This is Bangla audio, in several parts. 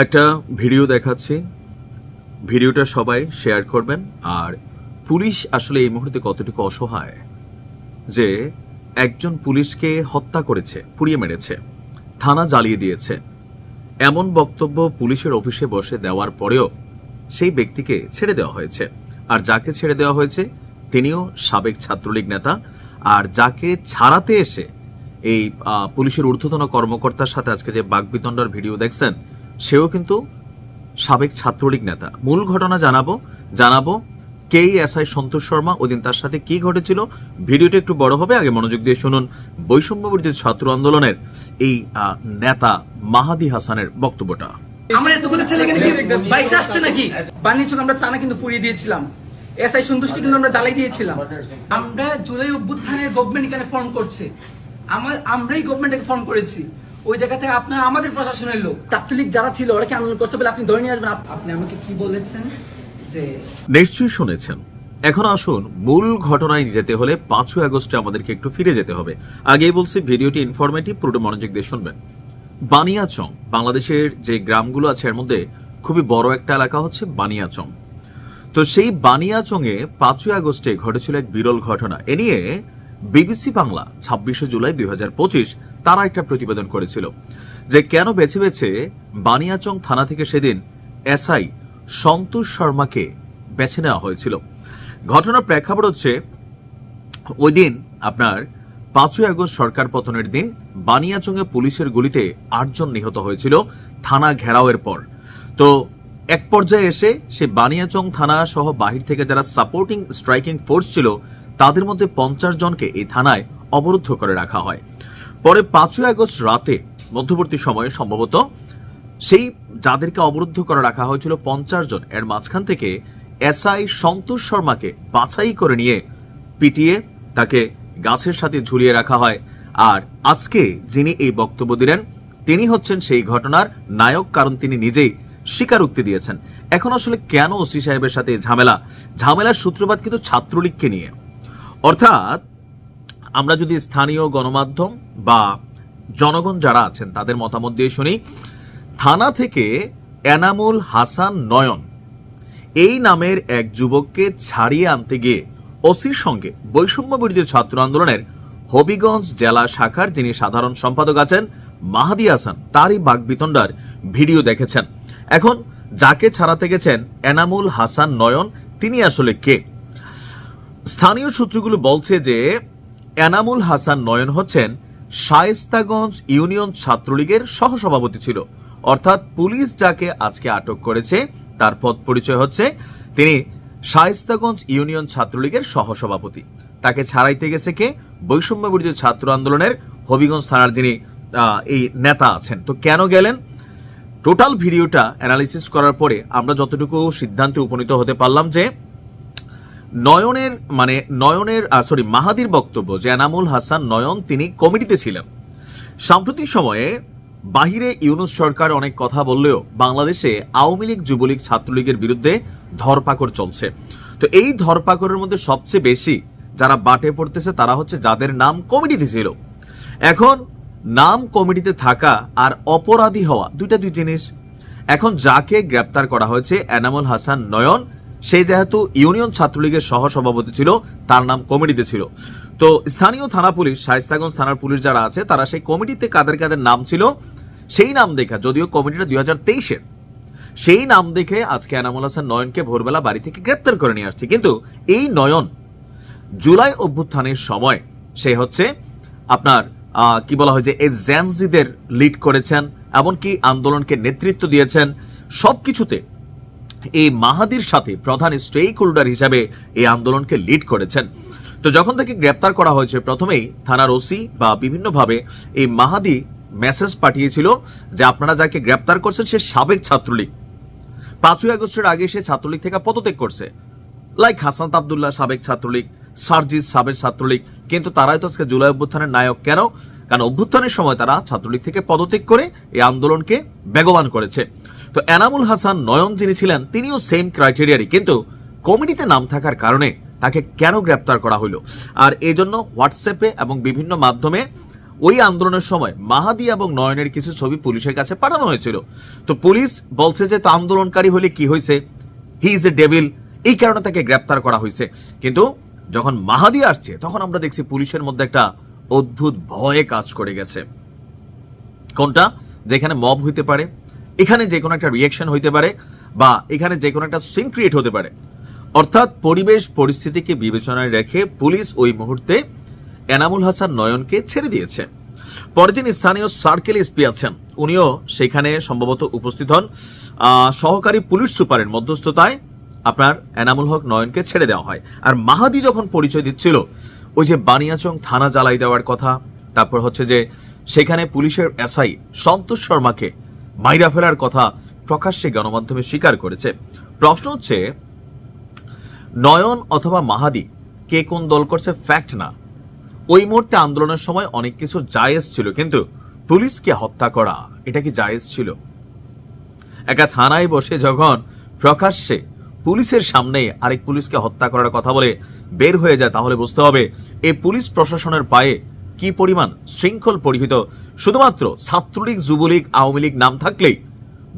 একটা ভিডিও দেখাচ্ছি, ভিডিওটা সবাই শেয়ার করবেন। আর পুলিশ আসলে এই মুহূর্তে কতটুকু অসহায় যে একজন পুলিশকে হত্যা করেছে, পুড়িয়ে মেরেছে, থানা জ্বালিয়ে দিয়েছে, এমন বক্তব্য পুলিশের অফিসে বসে দেওয়ার পরেও সেই ব্যক্তিকে ছেড়ে দেওয়া হয়েছে। আর যাকে ছেড়ে দেওয়া হয়েছে তিনিও সাবেক ছাত্রলীগ নেতা। আর যাকে ছাড়াতে এসে এই পুলিশের ঊর্ধ্বতন কর্মকর্তার সাথে আজকে যে বাকবিতণ্ডার ভিডিও দেখছেন সেও কিন্তু সাবেক ছাত্রলীগ নেতা। মূল ঘটনা জানাবো কে এসআই সন্তোষ শর্মা, ওদিন তার সাথে কি ঘটেছিল। ভিডিওটা একটু বড় হবে, আগে মনোযোগ দিয়ে শুনুন বৈষম্যবিরোধী ছাত্র আন্দোলনের এই নেতা মাহাদি হাসানের বক্তব্যটা। আমরা এতগুলো ছেলে এখানে কি বাইসে আসছে নাকি? বানিয়েছিল আমরা টানা কিন্তু পুড়িয়ে দিয়েছিলাম, এসআই সন্তোষকে কিন্তু আমরা জ্বালাই দিয়েছিলাম। আমরা জুলাই অভ্যুত্থানের গভর্নমেন্ট এখানে ফর্ম করছে, আমরাই গভর্নমেন্টকে ফর্ম করেছি। ওই জায়গা থেকে আপনারা আমাদের প্রশাসনের লোক, ছাত্রলীগ যারা ছিল ওরা কি আন্দোলন করছে বলে আপনি ধরে নিয়ে আসবেন? আপনি আমাকে কি বলেছেন যে নিশ্চয়ই শুনেছেন। এখন আসুন মূল ঘটনায় যেতে হলে 5ই আগস্টে আমাদেরকে একটু ফিরে যেতে হবে। আগেই বলছি ভিডিওটি ইনফরমেটিভ, পুরোটা মনোযোগ দিয়ে শুনবেন। বানিয়াচং বাংলাদেশের যে গ্রামগুলো আছে এর মধ্যে খুবই বড় একটা এলাকা হচ্ছে বানিয়াচং। তো সেই বানিয়াচংয়ে 5ই আগস্টে ঘটেছিল এক বিরল ঘটনা। এ নিয়ে বিবিসি বাংলা 26শে জুলাই 2025 তারা একটা প্রতিবেদন করেছিল যে কেন বেছে বেছে বানিয়াচং থানা থেকে সেদিন এসআই সন্তোষ শর্মাকে বেছে নেওয়া হয়েছিল। ঘটনার প্রেক্ষাপট হচ্ছে ওই দিন আপনার 5ই আগস্ট সরকার পতনের দিন বানিয়াচংয়ে পুলিশের গুলিতে 8 জন নিহত হয়েছিল থানা ঘেরাওয়ের পর। তো এক পর্যায়ে এসে সে বানিয়াচং থানা সহ বাহির থেকে যারা সাপোর্টিং স্ট্রাইকিং ফোর্স ছিল তাদের মধ্যে 50 জনকে এই থানায় অবরুদ্ধ করে রাখা হয়। পরে 5ই আগস্ট রাতে মধ্যবর্তী সময়ে সম্ভবত সেই যাদেরকে অবরুদ্ধ করে রাখা হয়েছিল 50 জন, এর মাঝখান থেকে এসআই সন্তোষ শর্মাকে বাছাই করে নিয়ে পিটিয়ে তাকে গাছের সাথে ঝুলিয়ে রাখা হয়। আর আজকে যিনি এই বক্তব্য দিলেন তিনি হচ্ছেন সেই ঘটনার নায়ক, কারণ তিনি নিজেই স্বীকারোক্তি দিয়েছেন। এখন আসলে কেন ওসি সাহেবের সাথে ঝামেলার সূত্রপাত কিন্তু ছাত্রলীগকে নিয়ে। অর্থাৎ আমরা যদি স্থানীয় গণমাধ্যম বা জনগণ যারা আছেন তাদের মতামত দিয়ে শুনি, থানা থেকে এনামুল হাসান নয়ন এই নামের এক যুবককে ছাড়িয়ে আনতে গিয়ে ওসির সঙ্গে বৈষম্যবিরোধী ছাত্র আন্দোলনের হবিগঞ্জ জেলা শাখার যিনি সাধারণ সম্পাদক আছেন মাহাদি হাসান তারই বাকবিতণ্ডার ভিডিও দেখেছেন। এখন যাকে ছাড়াতে গেছেন এনামুল হাসান নয়ন, তিনি আসলে কে? স্থানীয় সূত্রগুলো বলছে যে এনামুল হাসান নয়ন হচ্ছেন শায়েস্তাগঞ্জ ইউনিয়ন ছাত্রলীগের সহসভাপতি ছিল। অর্থাৎ পুলিশ যাকে আজকে আটক করেছে তার পদ পরিচয় হচ্ছে তিনি শায়েস্তাগঞ্জ ইউনিয়ন ছাত্রলীগের সহসভাপতি। তাকে ছাড়াইতে গেছে কে? বৈষম্যবিরোধী ছাত্র আন্দোলনের হবিগঞ্জ থানার যিনি এই নেতা আছেন। তো কেন গেলেন? টোটাল ভিডিওটা অ্যানালিসিস করার পরে আমরা যতটুকু সিদ্ধান্তে উপনীত হতে পারলাম যে মাহাদির বক্তব্য যে এনামুল হাসান নয়ন তিনি কমিটিতে ছিলেন। সাম্প্রতিক সময়ে বাহিরে ইউনূস সরকার অনেক কথা বললেও বাংলাদেশে আওয়ামী লীগ, যুবলীগ, ছাত্রলীগের বিরুদ্ধে ধরপাকড় চলছে। তো এই ধরপাকড়ের মধ্যে সবচেয়ে বেশি যারা বাটে পড়তেছে তারা হচ্ছে যাদের নাম কমিটিতে ছিল। এখন নাম কমিটিতে থাকা আর অপরাধী হওয়া দুই জিনিস। এখন যাকে গ্রেপ্তার করা হয়েছে এনামুল হাসান নয়ন, সে যেহেতু ইউনিয়ন ছাত্রলীগের সহসভাপতি ছিল, তার নাম কমিটিতে ছিল। তো স্থানীয় থানা পুলিশ, শায়েস্তাগঞ্জ থানার পুলিশ যারা আছে তারা সেই কমিটিতে কাদের কাদের নাম ছিল সেই নাম দেখা, যদিও কমিটিটা 2023-এর, সেই নাম দেখে আজকে এনামুল হাসান নয়নকে ভোরবেলা বাড়ি থেকে গ্রেপ্তার করে নিয়ে আসছে। কিন্তু এই নয়ন জুলাই অভ্যুত্থানের সময় সে হচ্ছে আপনার কি বলা হয় যে এজেন্সিদের লিড করেছেন, এমনকি আন্দোলনকে নেতৃত্ব দিয়েছেন। সবকিছুতে এই মাহাদির সাথে প্রধান স্টেক হোল্ডার হিসাবে এই আন্দোলনকে লিড করেছেন। তো যখন তাকে গ্রেপ্তার করা হয়েছে প্রথমেই থানার ওসি বা বিভিন্নভাবে এই মাহাদি মেসেজ পাঠিয়েছিল যে আপনারা যাকে গ্রেপ্তার করছেন সে সাবেক ছাত্রলীগ, 5ই আগস্টের আগে সে ছাত্রলীগ থেকে পদত্যাগ করছে। লাইক হাসান আব্দুল্লাহ সাবেক ছাত্রলীগ, সার্জিস সাবেক ছাত্রলীগ, কিন্তু তারাই তো আজকে জুলাই অভ্যুত্থানের নায়ক। কেন? কারণ অভ্যুত্থানের সময় তারা ছাত্রলীগ থেকে পদত্যাগ করে এই আন্দোলনকে বেগবান করেছে। তো এনামুল হাসান নয়ন যিনি ছিলেন তিনিও সেম ক্রাইটেরিয়ারই, কিন্তু কমিটিতে নাম থাকার কারণে তাকে কেন গ্রেপ্তার করা হলো? আর এই জন্য হোয়াটসঅ্যাপে এবং বিভিন্ন মাধ্যমে ওই আন্দোলনের সময় মাহাদি এবং নয়নের কিছু ছবি পুলিশের কাছে পাঠানো হয়েছিল। তো পুলিশ বলছে যে তো আন্দোলনকারী হলে কি হয়েছে, হি ইজ এ ডেভিল, এই কারণে তাকে গ্রেপ্তার করা হয়েছে। কিন্তু যখন মাহাদি আসছে তখন আমরা দেখছি পুলিশের মধ্যে একটা অদ্ভুত ভয়ে কাজ করে গেছে। কোনটা? যেখানে মব হইতে পারে, এখানে যে কোনো একটা রিয়াকশন হইতে পারে, বা এখানে যে কোনো একটা সিন ক্রিয়েট হতে পারে। অর্থাৎ পরিবেশ পরিস্থিতিকে বিবেচনায় রেখে পুলিশ ওই মুহূর্তে এনামুল হাসান নয়নকে ছেড়ে দিয়েছে। পরে যিনি স্থানীয় সার্কেল এসপি আছেন উনিও সেখানে সম্ভবত উপস্থিত হন। সহকারী পুলিশ সুপারের মধ্যস্থতায় আপনার এনামুল হক নয়নকে ছেড়ে দেওয়া হয়। আর মাহাদি যখন পরিচয় দিচ্ছিল ওই যে বানিয়াচং থানা জ্বালাই দেওয়ার কথা, তারপর হচ্ছে যে সেখানে পুলিশের এসআই সন্তোষ শর্মাকে মাইরা ফেলার কথা প্রকাশ্যে গণমাধ্যমে স্বীকার করেছে। প্রশ্ন হচ্ছে নয়ন অথবা মাহাদি কে কোন দল করছে ফ্যাক্ট না, ওই মুহূর্তে আন্দোলনের সময় অনেক কিছু জায়েজ ছিল, কিন্তু পুলিশকে হত্যা করা এটা কি জায়েজ ছিল? একটা থানায় বসে যখন প্রকাশ্যে পুলিশের সামনে আরেক পুলিশকে হত্যা করার কথা বলে বের হয়ে যায়, তাহলে বুঝতে হবে এই পুলিশ প্রশাসনের পায়ে কি পরিমাণ শৃঙ্খল পরিহিত। শুধুমাত্র ছাত্রলীগ, যুবলীগ, আওয়ামী লীগ নাম থাকলেই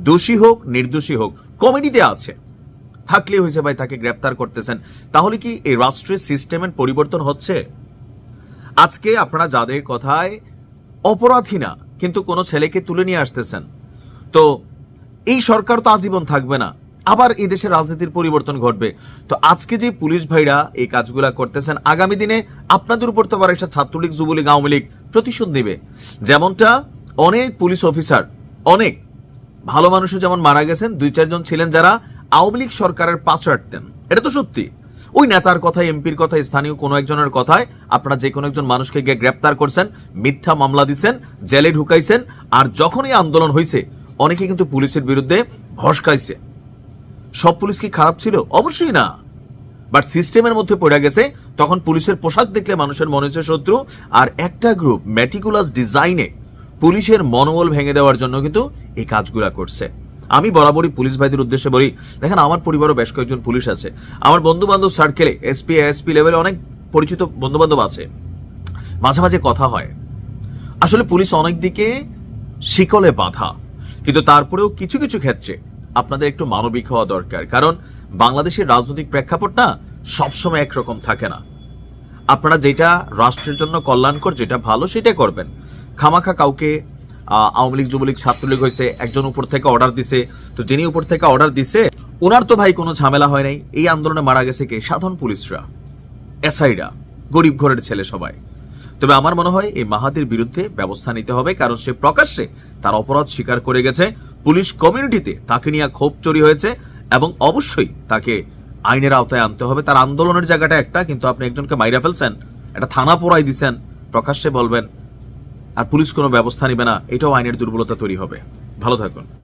দোষী হোক নির্দোষী হোক কমিটিতে আছে থাকলেই হয়েছে ভাই তাকে গ্রেপ্তার করতেছেন। তাহলে কি এই রাষ্ট্রীয় সিস্টেমের পরিবর্তন হচ্ছে? আজকে আপনারা যাদের কথায় অপরাধী না কিন্তু কোনো ছেলেকে তুলে নিয়ে আসতেছেন, তো এই সরকার তো আজীবন থাকবে না, আবার এই দেশের রাজনীতির পরিবর্তন ঘটবে। তো আজকে যে পুলিশ ভাইরা এই কাজগুলা করতেছেন, আগামী দিনে আপনাদের উপর তো আবার একটা ছাত্রলীগ, যুবলীগ, আওয়ামী লীগ প্রতিশোধ নেবে। যেমনটা অনেক পুলিশ অফিসার, অনেক ভালো মানুষও যেমন মারা গেছেন, 2-4 জন ছিলেন যারা আওয়ামী লীগ সরকারের পাশ রাখতেন, এটা তো সত্যি। ওই নেতার কথায়, এমপির কথায়, স্থানীয় কোনো একজনের কথায় আপনারা যে কোনো একজন মানুষকে গিয়ে গ্রেপ্তার করছেন, মিথ্যা মামলা দিচ্ছেন, জেলে ঢুকাইছেন। আর যখন এই আন্দোলন হয়েছে অনেকে কিন্তু পুলিশের বিরুদ্ধে ভসকাইছে। সব পুলিশ কি খারাপ ছিল? অবশ্যই না, বাট সিস্টেমের মধ্যে পড়ে গেছে। তখন পুলিশের পোশাক দেখলে মানুষের মনে হচ্ছে শত্রু। আর একটা গ্রুপ ম্যাটিকুলাস ডিজাইনে পুলিশের মনোবল ভেঙে দেওয়ার জন্য কিন্তু এই কাজগুলা করছে। আমি বরাবরই পুলিশ ভাইদের উদ্দেশ্যে বলি, দেখেন আমার পরিবারও বেশ কয়েকজন পুলিশ আছে, আমার বন্ধু বান্ধব সার্কেলে এসপি এসপি লেভেলে অনেক পরিচিত বন্ধু বান্ধব আছে, মাঝে মাঝে কথা হয়। আসলে পুলিশ অনেক দিকে শিকলে বাঁধা, কিন্তু তারপরেও কিছু কিছু ক্ষেত্রে আপনাদের একটু মানবিক হওয়া দরকার। কারণ বাংলাদেশের রাজনৈতিক প্রেক্ষাপট না সবসময় একরকম থাকে না। আপনারা যেটা রাষ্ট্রের জন্য কল্যাণকর, যেটা ভালো সেটা করবেন। খামাখা কাউকে আওয়ামী লীগ, যুবলীগ, ছাত্রলীগ হয়েছে, একজন উপর থেকে অর্ডার দিছে, তো যিনি উপর থেকে অর্ডার দিছে ওনার তো ভাই কোনো ঝামেলা হয় নাই। এই আন্দোলনে মারা গেছে কে? সাধারণ পুলিশরা, এসআইরা, গরিব ঘরের ছেলে সবাই। তবে আমার মনে হয় এই মাহাদির বিরুদ্ধে ব্যবস্থা নিতে হবে, কারণ সে প্রকাশ্যে তার অপরাধ স্বীকার করে গেছে। পুলিশ কমিউনিটিতে তাকে নিয়ে ক্ষোভ চুরি হয়েছে এবং অবশ্যই তাকে আইনের আওতায় আনতে হবে। তার আন্দোলনের জায়গাটা একটা, কিন্তু আপনি একজনকে মাইরা ফেলছেন, একটা থানা পোড়াই দিচ্ছেন, প্রকাশ্যে বলবেন আর পুলিশ কোনো ব্যবস্থা নেবে না, এটাও আইনের দুর্বলতা তৈরি হবে। ভালো থাকুন।